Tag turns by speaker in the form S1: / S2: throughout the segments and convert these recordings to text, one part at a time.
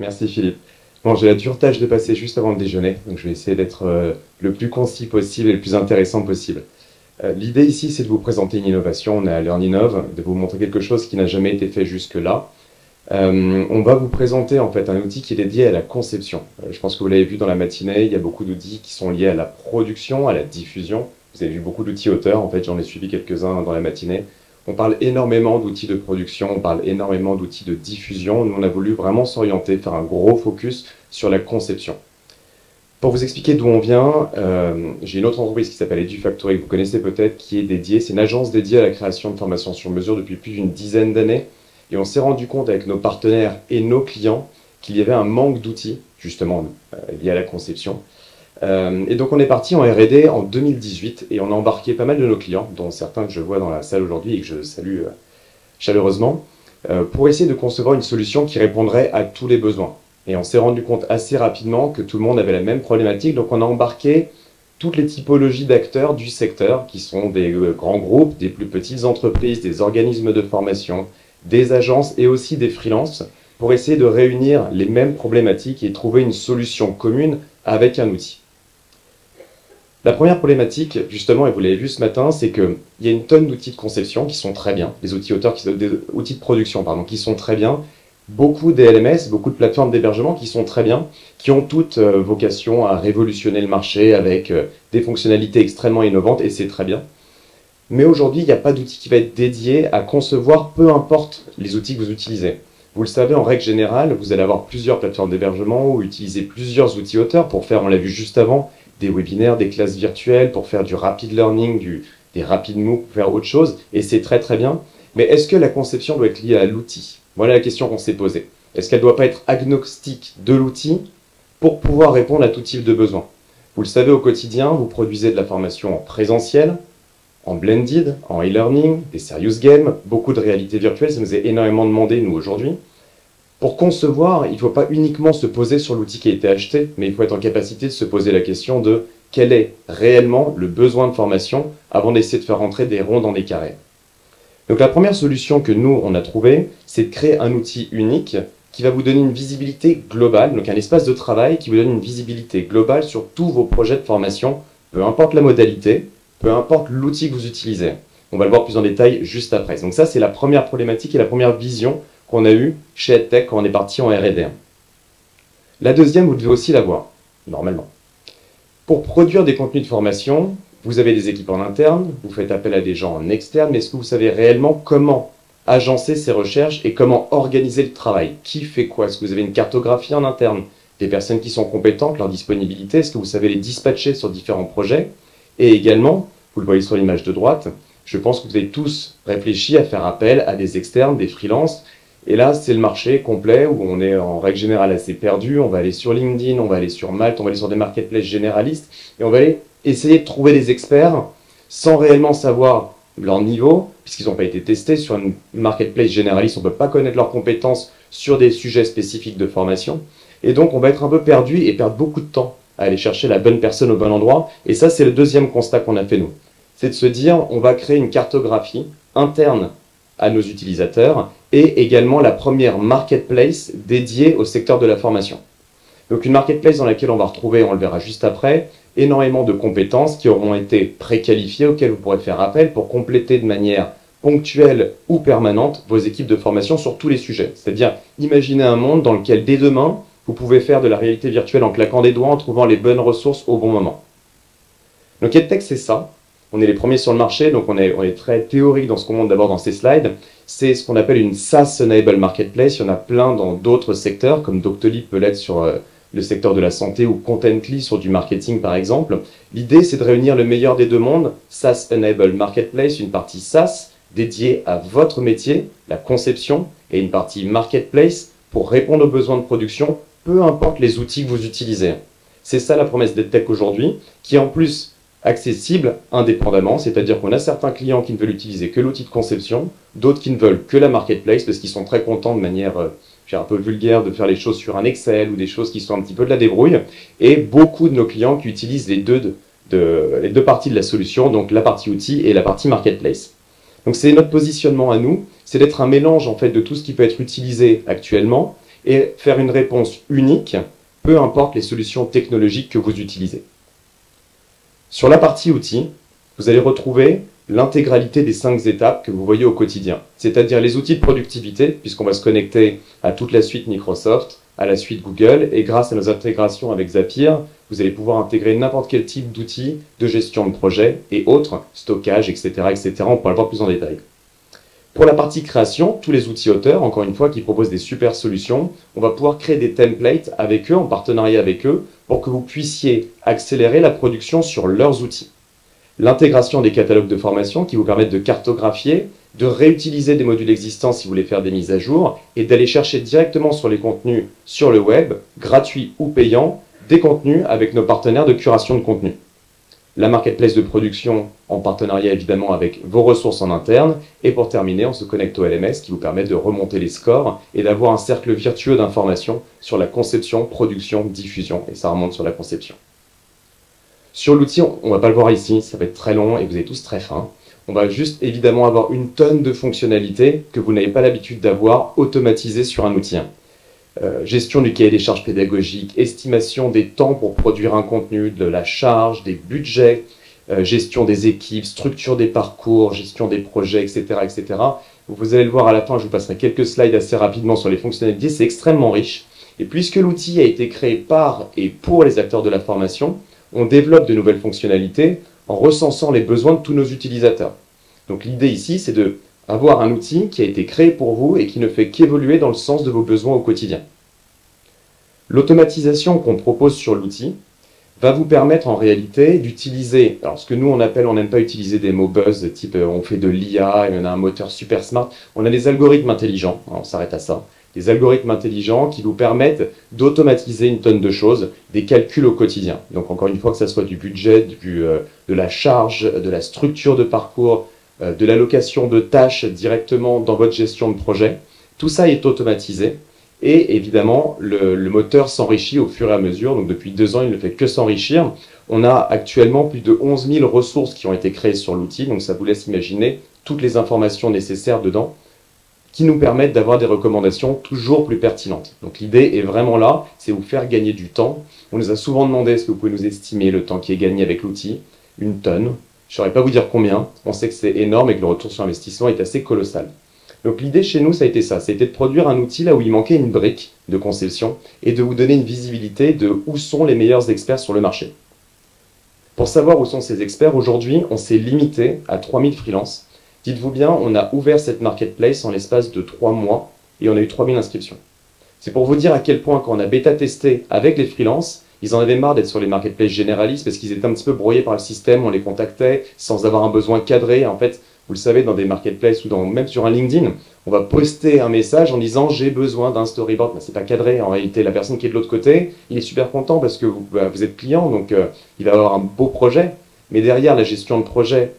S1: Merci Philippe. Bon, j'ai la dure tâche de passer juste avant le déjeuner, donc je vais essayer d'être le plus concis possible et le plus intéressant possible. L'idée ici, c'est de vous présenter une innovation, on est à LearnInnov, de vous montrer quelque chose qui n'a jamais été fait jusque-là. On va vous présenter en fait un outil qui est dédié à la conception. Je pense que vous l'avez vu dans la matinée, il y a beaucoup d'outils qui sont liés à la production, à la diffusion. Vous avez vu beaucoup d'outils auteurs, en fait j'en ai suivi quelques-uns dans la matinée. On parle énormément d'outils de production, on parle énormément d'outils de diffusion. Nous, on a voulu vraiment s'orienter, faire un gros focus sur la conception. Pour vous expliquer d'où on vient, j'ai une autre entreprise qui s'appelle EduFactory, que vous connaissez peut-être, qui est dédiée, c'est une agence dédiée à la création de formations sur mesure depuis plus d'une dizaine d'années. Et on s'est rendu compte avec nos partenaires et nos clients qu'il y avait un manque d'outils, justement, liés à la conception. Et donc on est parti en R&D en 2018 et on a embarqué pas mal de nos clients, dont certains que je vois dans la salle aujourd'hui et que je salue chaleureusement, pour essayer de concevoir une solution qui répondrait à tous les besoins. Et on s'est rendu compte assez rapidement que tout le monde avait la même problématique, donc on a embarqué toutes les typologies d'acteurs du secteur, qui sont des grands groupes, des plus petites entreprises, des organismes de formation, des agences et aussi des freelances, pour essayer de réunir les mêmes problématiques et trouver une solution commune avec un outil. La première problématique, justement, et vous l'avez vu ce matin, c'est qu'il y a une tonne d'outils de conception qui sont très bien, des outils auteurs, des outils de production, pardon, qui sont très bien, beaucoup d'LMS, beaucoup de plateformes d'hébergement qui sont très bien, qui ont toutes vocation à révolutionner le marché avec des fonctionnalités extrêmement innovantes, et c'est très bien. Mais aujourd'hui, il n'y a pas d'outil qui va être dédié à concevoir, peu importe les outils que vous utilisez. Vous le savez, en règle générale, vous allez avoir plusieurs plateformes d'hébergement ou utiliser plusieurs outils auteurs pour faire, on l'a vu juste avant, des webinaires, des classes virtuelles, pour faire du rapid learning, des rapid MOOC, pour faire autre chose, et c'est très très bien. Mais est-ce que la conception doit être liée à l'outil? Voilà la question qu'on s'est posée. Est-ce qu'elle ne doit pas être agnostique de l'outil pour pouvoir répondre à tout type de besoin? Vous le savez, au quotidien, vous produisez de la formation en présentiel, en blended, en e-learning, des serious games, beaucoup de réalité virtuelle, ça nous est énormément demandé, nous, aujourd'hui. Pour concevoir, il ne faut pas uniquement se poser sur l'outil qui a été acheté, mais il faut être en capacité de se poser la question de quel est réellement le besoin de formation avant d'essayer de faire rentrer des ronds dans des carrés. Donc la première solution que nous, on a trouvée, c'est de créer un outil unique qui va vous donner une visibilité globale, donc un espace de travail qui vous donne une visibilité globale sur tous vos projets de formation, peu importe la modalité, peu importe l'outil que vous utilisez. On va le voir plus en détail juste après. Donc ça, c'est la première problématique et la première vision qu'on a eue chez EdTech quand on est parti en R&D. La deuxième, vous devez aussi l'avoir, normalement. Pour produire des contenus de formation, vous avez des équipes en interne, vous faites appel à des gens en externe, mais est-ce que vous savez réellement comment agencer ces recherches et comment organiser le travail? Qui fait quoi? Est-ce que vous avez une cartographie en interne? Des personnes qui sont compétentes, leur disponibilité, est-ce que vous savez les dispatcher sur différents projets? Et également, vous le voyez sur l'image de droite, je pense que vous avez tous réfléchi à faire appel à des externes, des freelances. Et là, c'est le marché complet où on est en règle générale assez perdu. On va aller sur LinkedIn, on va aller sur Malte, on va aller sur des marketplaces généralistes et on va aller essayer de trouver des experts sans réellement savoir leur niveau, puisqu'ils n'ont pas été testés. Sur une marketplace généraliste, on ne peut pas connaître leurs compétences sur des sujets spécifiques de formation. Et donc, on va être un peu perdu et perdre beaucoup de temps à aller chercher la bonne personne au bon endroit. Et ça, c'est le deuxième constat qu'on a fait nous. C'est de se dire, on va créer une cartographie interne à nos utilisateurs et également la première marketplace dédiée au secteur de la formation. Donc une marketplace dans laquelle on va retrouver, on le verra juste après, énormément de compétences qui auront été préqualifiées, auxquelles vous pourrez faire appel pour compléter de manière ponctuelle ou permanente vos équipes de formation sur tous les sujets. C'est-à-dire, imaginez un monde dans lequel dès demain, vous pouvez faire de la réalité virtuelle en claquant des doigts, en trouvant les bonnes ressources au bon moment. Donc EdTech, c'est ça. On est les premiers sur le marché, donc on est très théorique dans ce qu'on montre d'abord dans ces slides. C'est ce qu'on appelle une SaaS-Enable Marketplace. Il y en a plein dans d'autres secteurs, comme Doctolib peut l'être sur le secteur de la santé ou Contently sur du marketing par exemple. L'idée, c'est de réunir le meilleur des deux mondes, SaaS-Enable Marketplace, une partie SaaS dédiée à votre métier, la conception, et une partie Marketplace pour répondre aux besoins de production, peu importe les outils que vous utilisez. C'est ça la promesse d'EdTech aujourd'hui, qui est en plus accessible indépendamment, c'est-à-dire qu'on a certains clients qui ne veulent utiliser que l'outil de conception, d'autres qui ne veulent que la marketplace parce qu'ils sont très contents de manière un peu vulgaire de faire les choses sur un Excel ou des choses qui sont un petit peu de la débrouille, et beaucoup de nos clients qui utilisent les deux parties de la solution, donc la partie outil et la partie marketplace. Donc c'est notre positionnement à nous, c'est d'être un mélange en fait de tout ce qui peut être utilisé actuellement et faire une réponse unique, peu importe les solutions technologiques que vous utilisez. Sur la partie outils, vous allez retrouver l'intégralité des 5 étapes que vous voyez au quotidien, c'est-à-dire les outils de productivité, puisqu'on va se connecter à toute la suite Microsoft, à la suite Google, et grâce à nos intégrations avec Zapier, vous allez pouvoir intégrer n'importe quel type d'outils de gestion de projet et autres, stockage, etc., etc. On pourra le voir plus en détail. Pour la partie création, tous les outils auteurs, encore une fois, qui proposent des super solutions, on va pouvoir créer des templates avec eux, en partenariat avec eux, pour que vous puissiez accélérer la production sur leurs outils. L'intégration des catalogues de formation qui vous permettent de cartographier, de réutiliser des modules existants si vous voulez faire des mises à jour, et d'aller chercher directement sur les contenus sur le web, gratuits ou payants, des contenus avec nos partenaires de curation de contenu. La marketplace de production en partenariat évidemment avec vos ressources en interne. Et pour terminer, on se connecte au LMS qui vous permet de remonter les scores et d'avoir un cercle virtueux d'informations sur la conception, production, diffusion. Et ça remonte sur la conception. Sur l'outil, on ne va pas le voir ici, ça va être très long et vous êtes tous très fins. On va juste évidemment avoir une tonne de fonctionnalités que vous n'avez pas l'habitude d'avoir automatisées sur un outil. Gestion du cahier des charges pédagogiques, estimation des temps pour produire un contenu, de la charge, des budgets, gestion des équipes, structure des parcours, gestion des projets, etc., etc. Vous allez le voir à la fin, je vous passerai quelques slides assez rapidement sur les fonctionnalités, c'est extrêmement riche. Et puisque l'outil a été créé par et pour les acteurs de la formation, on développe de nouvelles fonctionnalités en recensant les besoins de tous nos utilisateurs. Donc l'idée ici, c'est de avoir un outil qui a été créé pour vous et qui ne fait qu'évoluer dans le sens de vos besoins au quotidien. L'automatisation qu'on propose sur l'outil va vous permettre en réalité d'utiliser, alors ce que nous on n'aime pas utiliser des mots buzz, type on fait de l'IA, on a un moteur super smart, on a des algorithmes intelligents, on s'arrête à ça, des algorithmes intelligents qui vous permettent d'automatiser une tonne de choses, des calculs au quotidien. Donc encore une fois que ce soit du budget, de la charge, de la structure de parcours, de l'allocation de tâches directement dans votre gestion de projet. Tout ça est automatisé et évidemment le moteur s'enrichit au fur et à mesure. Donc depuis 2 ans, il ne fait que s'enrichir. On a actuellement plus de 11 000 ressources qui ont été créées sur l'outil, donc ça vous laisse imaginer toutes les informations nécessaires dedans qui nous permettent d'avoir des recommandations toujours plus pertinentes. Donc l'idée est vraiment là, c'est vous faire gagner du temps. On nous a souvent demandé est-ce que vous pouvez nous estimer le temps qui est gagné avec l'outil? 1 tonne. Je ne saurais pas vous dire combien, on sait que c'est énorme et que le retour sur investissement est assez colossal. Donc l'idée chez nous, ça a été ça, c'était de produire un outil là où il manquait une brique de conception et de vous donner une visibilité de où sont les meilleurs experts sur le marché. Pour savoir où sont ces experts, aujourd'hui, on s'est limité à 3000 freelances. Dites-vous bien, on a ouvert cette marketplace en l'espace de 3 mois et on a eu 3000 inscriptions. C'est pour vous dire à quel point quand on a bêta-testé avec les freelances, ils en avaient marre d'être sur les marketplaces généralistes parce qu'ils étaient un petit peu brouillés par le système, on les contactait sans avoir un besoin cadré. En fait, vous le savez, dans des marketplaces ou même sur un LinkedIn, on va poster un message en disant « j'ai besoin d'un storyboard ». C'est pas cadré. En réalité, la personne qui est de l'autre côté, il est super content parce que vous êtes client, donc il va avoir un beau projet. Mais derrière, la gestion de projet,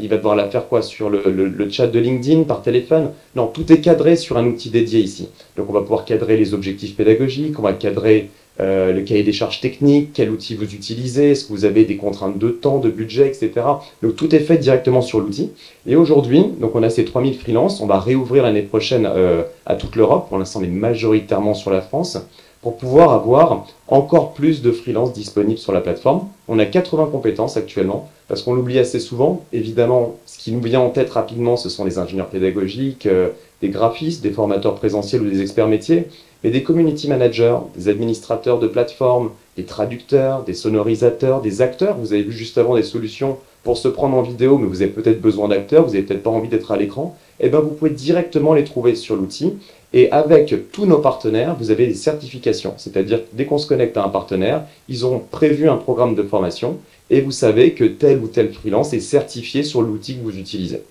S1: il va devoir la faire quoi? Sur le chat de LinkedIn, par téléphone? Non, tout est cadré sur un outil dédié ici. Donc on va pouvoir cadrer les objectifs pédagogiques, on va cadrer le cahier des charges techniques, quel outil vous utilisez, est-ce que vous avez des contraintes de temps, de budget, etc. Donc tout est fait directement sur l'outil. Et aujourd'hui, donc on a ces 3000 freelances, on va réouvrir l'année prochaine à toute l'Europe, pour l'instant on est majoritairement sur la France, pour pouvoir avoir encore plus de freelances disponibles sur la plateforme. On a 80 compétences actuellement, parce qu'on l'oublie assez souvent. Évidemment, ce qui nous vient en tête rapidement, ce sont des ingénieurs pédagogiques, des graphistes, des formateurs présentiels ou des experts métiers, mais des community managers, des administrateurs de plateformes, des traducteurs, des sonorisateurs, des acteurs. Vous avez vu juste avant des solutions pour se prendre en vidéo, mais vous avez peut-être besoin d'acteurs, vous n'avez peut-être pas envie d'être à l'écran. Eh bien, vous pouvez directement les trouver sur l'outil. Et avec tous nos partenaires, vous avez des certifications. C'est-à-dire que dès qu'on se connecte à un partenaire, ils ont prévu un programme de formation et vous savez que tel ou tel freelance est certifié sur l'outil que vous utilisez.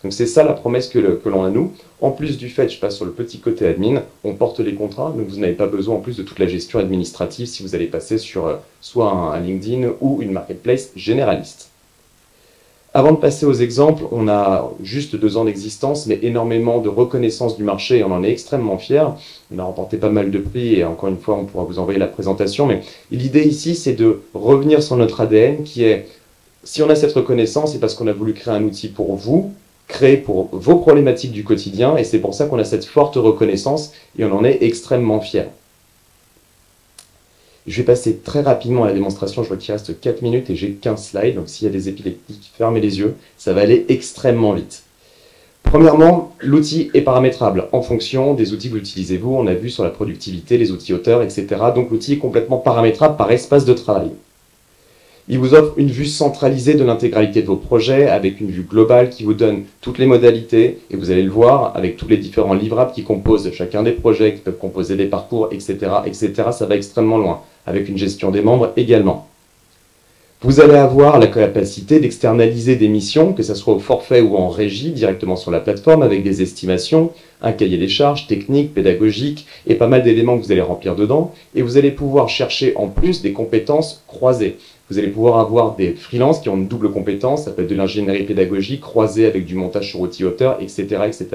S1: Donc c'est ça la promesse que l'on a nous. En plus du fait, je passe sur le petit côté admin, on porte les contrats, donc vous n'avez pas besoin en plus de toute la gestion administrative si vous allez passer sur soit un LinkedIn ou une marketplace généraliste. Avant de passer aux exemples, on a juste 2 ans d'existence, mais énormément de reconnaissance du marché et on en est extrêmement fiers. On a remporté pas mal de prix et encore une fois, on pourra vous envoyer la présentation. Mais l'idée ici, c'est de revenir sur notre ADN qui est, si on a cette reconnaissance, c'est parce qu'on a voulu créer un outil pour vous, créés pour vos problématiques du quotidien, et c'est pour ça qu'on a cette forte reconnaissance, et on en est extrêmement fiers. Je vais passer très rapidement à la démonstration, je vois qu'il reste 4 minutes et j'ai 15 slides, donc s'il y a des épileptiques, fermez les yeux, ça va aller extrêmement vite. Premièrement, l'outil est paramétrable en fonction des outils que vous utilisez vous. On a vu sur la productivité, les outils auteurs, etc. Donc l'outil est complètement paramétrable par espace de travail. Il vous offre une vue centralisée de l'intégralité de vos projets avec une vue globale qui vous donne toutes les modalités et vous allez le voir avec tous les différents livrables qui composent chacun des projets, qui peuvent composer des parcours, etc., etc. Ça va extrêmement loin avec une gestion des membres également. Vous allez avoir la capacité d'externaliser des missions, que ce soit au forfait ou en régie, directement sur la plateforme, avec des estimations, un cahier des charges techniques, pédagogiques, et pas mal d'éléments que vous allez remplir dedans. Et vous allez pouvoir chercher en plus des compétences croisées. Vous allez pouvoir avoir des freelances qui ont une double compétence, ça peut être de l'ingénierie pédagogique croisée avec du montage sur outil auteur, etc., etc.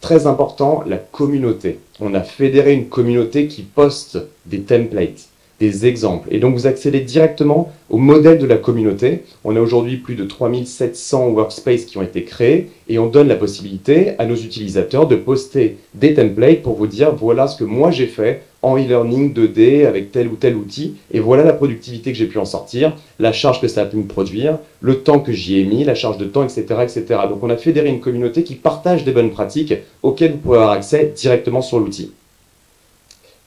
S1: Très important, la communauté. On a fédéré une communauté qui poste des templates, des exemples. Et donc, vous accédez directement au modèle de la communauté. On a aujourd'hui plus de 3700 workspaces qui ont été créés et on donne la possibilité à nos utilisateurs de poster des templates pour vous dire voilà ce que moi j'ai fait en e-learning 2D avec tel ou tel outil et voilà la productivité que j'ai pu en sortir, la charge que ça a pu me produire, le temps que j'y ai mis, la charge de temps, etc., etc. Donc, on a fédéré une communauté qui partage des bonnes pratiques auxquelles vous pouvez avoir accès directement sur l'outil.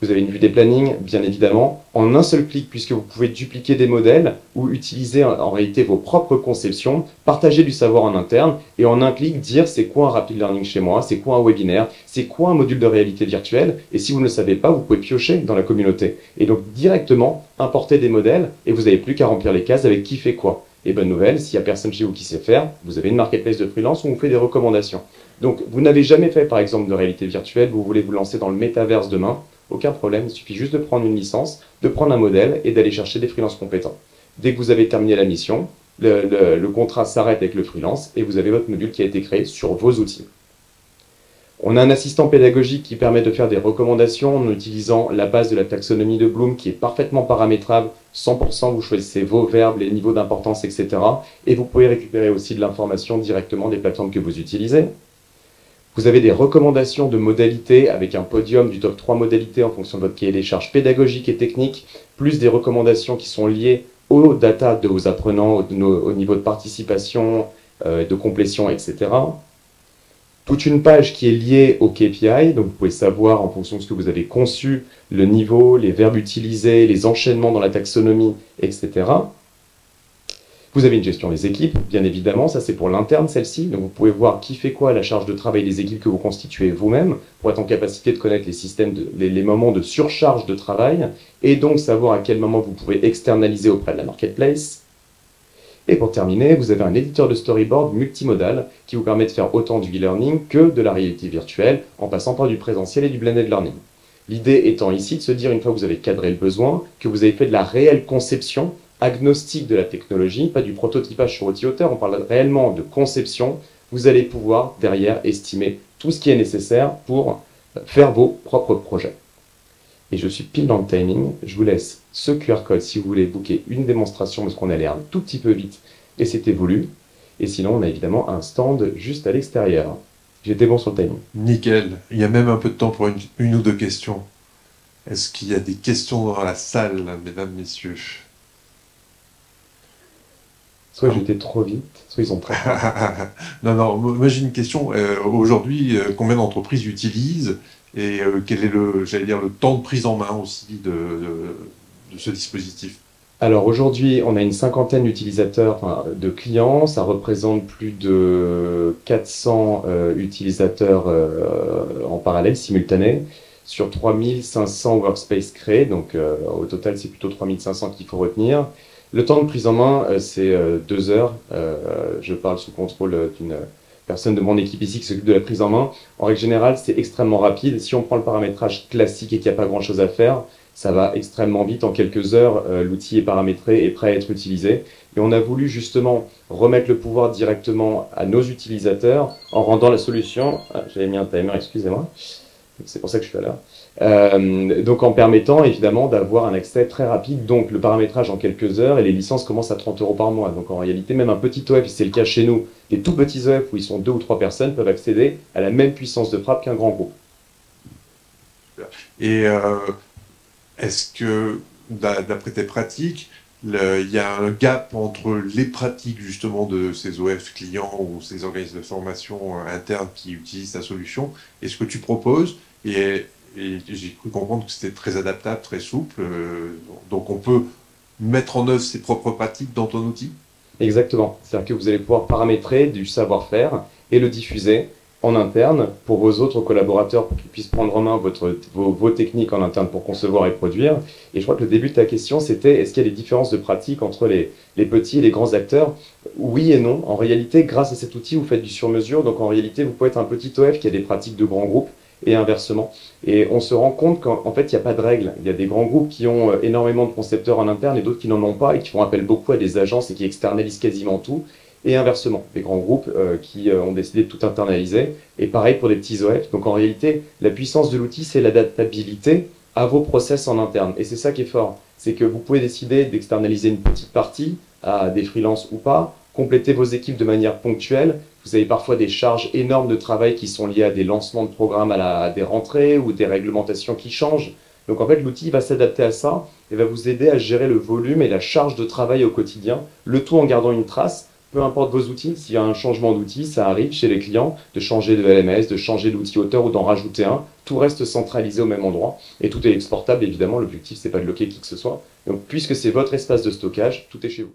S1: Vous avez une vue des plannings, bien évidemment, en un seul clic, puisque vous pouvez dupliquer des modèles ou utiliser en réalité vos propres conceptions, partager du savoir en interne et en un clic dire c'est quoi un rapid learning chez moi, c'est quoi un webinaire, c'est quoi un module de réalité virtuelle. Et si vous ne le savez pas, vous pouvez piocher dans la communauté. Et donc directement importer des modèles et vous n'avez plus qu'à remplir les cases avec qui fait quoi. Et bonne nouvelle, s'il n'y a personne chez vous qui sait faire, vous avez une marketplace de freelance où on vous fait des recommandations. Donc vous n'avez jamais fait par exemple de réalité virtuelle, vous voulez vous lancer dans le métaverse demain. Aucun problème, il suffit juste de prendre une licence, de prendre un modèle et d'aller chercher des freelances compétents. Dès que vous avez terminé la mission, le contrat s'arrête avec le freelance et vous avez votre module qui a été créé sur vos outils. On a un assistant pédagogique qui permet de faire des recommandations en utilisant la base de la taxonomie de Bloom qui est parfaitement paramétrable, 100%, vous choisissez vos verbes, les niveaux d'importance, etc. Et vous pouvez récupérer aussi de l'information directement des plateformes que vous utilisez. Vous avez des recommandations de modalités avec un podium du top 3 modalités en fonction de votre cahier des charges pédagogiques et techniques, plus des recommandations qui sont liées aux data de vos apprenants, au niveau de participation, de complétion, etc. Toute une page qui est liée au KPI, donc vous pouvez savoir en fonction de ce que vous avez conçu, le niveau, les verbes utilisés, les enchaînements dans la taxonomie, etc. Vous avez une gestion des équipes, bien évidemment, ça c'est pour l'interne celle-ci, donc vous pouvez voir qui fait quoi à la charge de travail des équipes que vous constituez vous-même, pour être en capacité de connaître les systèmes, les moments de surcharge de travail, et donc savoir à quel moment vous pouvez externaliser auprès de la marketplace. Et pour terminer, vous avez un éditeur de storyboard multimodal qui vous permet de faire autant du e-learning que de la réalité virtuelle, en passant par du présentiel et du blended learning. L'idée étant ici de se dire, une fois que vous avez cadré le besoin, que vous avez fait de la réelle conception, agnostique de la technologie, pas du prototypage sur outil auteur, on parle réellement de conception, vous allez pouvoir derrière estimer tout ce qui est nécessaire pour faire vos propres projets. Et je suis pile dans le timing, je vous laisse ce QR code si vous voulez booker une démonstration parce qu'on allait un tout petit peu vite et c'était voulu. Et sinon, on a évidemment un stand juste à l'extérieur. J'étais bon sur le timing.
S2: Nickel, il y a même un peu de temps pour une ou deux questions. Est-ce qu'il y a des questions dans la salle, mesdames, messieurs?
S1: Soit j'étais trop vite, soit ils ont très peur.
S2: Non, non, moi j'ai une question. Aujourd'hui, combien d'entreprises utilisent et quel est j'allais dire, le temps de prise en main aussi de ce dispositif?
S1: Alors aujourd'hui, on a une cinquantaine d'utilisateurs, enfin, de clients, ça représente plus de 400 utilisateurs en parallèle, simultanés, sur 3500 workspaces créés, donc au total c'est plutôt 3500 qu'il faut retenir. Le temps de prise en main, c'est 2 heures. Je parle sous contrôle d'une personne de mon équipe ici qui s'occupe de la prise en main. En règle générale, c'est extrêmement rapide. Si on prend le paramétrage classique et qu'il n'y a pas grand-chose à faire, ça va extrêmement vite. En quelques heures, l'outil est paramétré et prêt à être utilisé. Et on a voulu justement remettre le pouvoir directement à nos utilisateurs en rendant la solution... Ah, j'avais mis un timer, excusez-moi. c'est pour ça que je suis là. Donc en permettant évidemment d'avoir un accès très rapide, donc le paramétrage en quelques heures et les licences commencent à 30 € par mois. Donc en réalité, même un petit OF, c'est le cas chez nous, les tout petits OF où ils sont 2 ou 3 personnes peuvent accéder à la même puissance de frappe qu'un grand groupe.
S2: Et est-ce que, d'après tes pratiques, il y a un gap entre les pratiques justement de ces OF clients ou ces organismes de formation internes qui utilisent ta solution et ce que tu proposes, et j'ai cru comprendre que c'était très adaptable, très souple, donc on peut mettre en œuvre ses propres pratiques dans ton outil?
S1: Exactement. C'est-à-dire que vous allez pouvoir paramétrer du savoir-faire et le diffuser en interne pour vos autres collaborateurs pour qu'ils puissent prendre en main vos techniques en interne pour concevoir et produire. Et je crois que le début de ta question, c'était est-ce qu'il y a des différences de pratique entre les petits et les grands acteurs? Oui et non. En réalité, grâce à cet outil, vous faites du sur-mesure. Donc en réalité, vous pouvez être un petit OF qui a des pratiques de grands groupes et inversement. Et on se rend compte qu'en fait, il n'y a pas de règle. Il y a des grands groupes qui ont énormément de concepteurs en interne et d'autres qui n'en ont pas et qui font appel beaucoup à des agences et qui externalisent quasiment tout. Et inversement, des grands groupes qui ont décidé de tout internaliser. Et pareil pour les petits OF. Donc en réalité, la puissance de l'outil, c'est l'adaptabilité à vos process en interne. Et c'est ça qui est fort. C'est que vous pouvez décider d'externaliser une petite partie à des freelances ou pas, compléter vos équipes de manière ponctuelle. Vous avez parfois des charges énormes de travail qui sont liées à des lancements de programmes, à des rentrées ou des réglementations qui changent. Donc en fait, l'outil va s'adapter à ça et va vous aider à gérer le volume et la charge de travail au quotidien, le tout en gardant une trace. Peu importe vos outils, s'il y a un changement d'outil, ça arrive chez les clients, de changer de LMS, de changer d'outil auteur ou d'en rajouter un. Tout reste centralisé au même endroit et tout est exportable, évidemment. L'objectif, c'est pas de bloquer qui que ce soit. Donc, puisque c'est votre espace de stockage, tout est chez vous.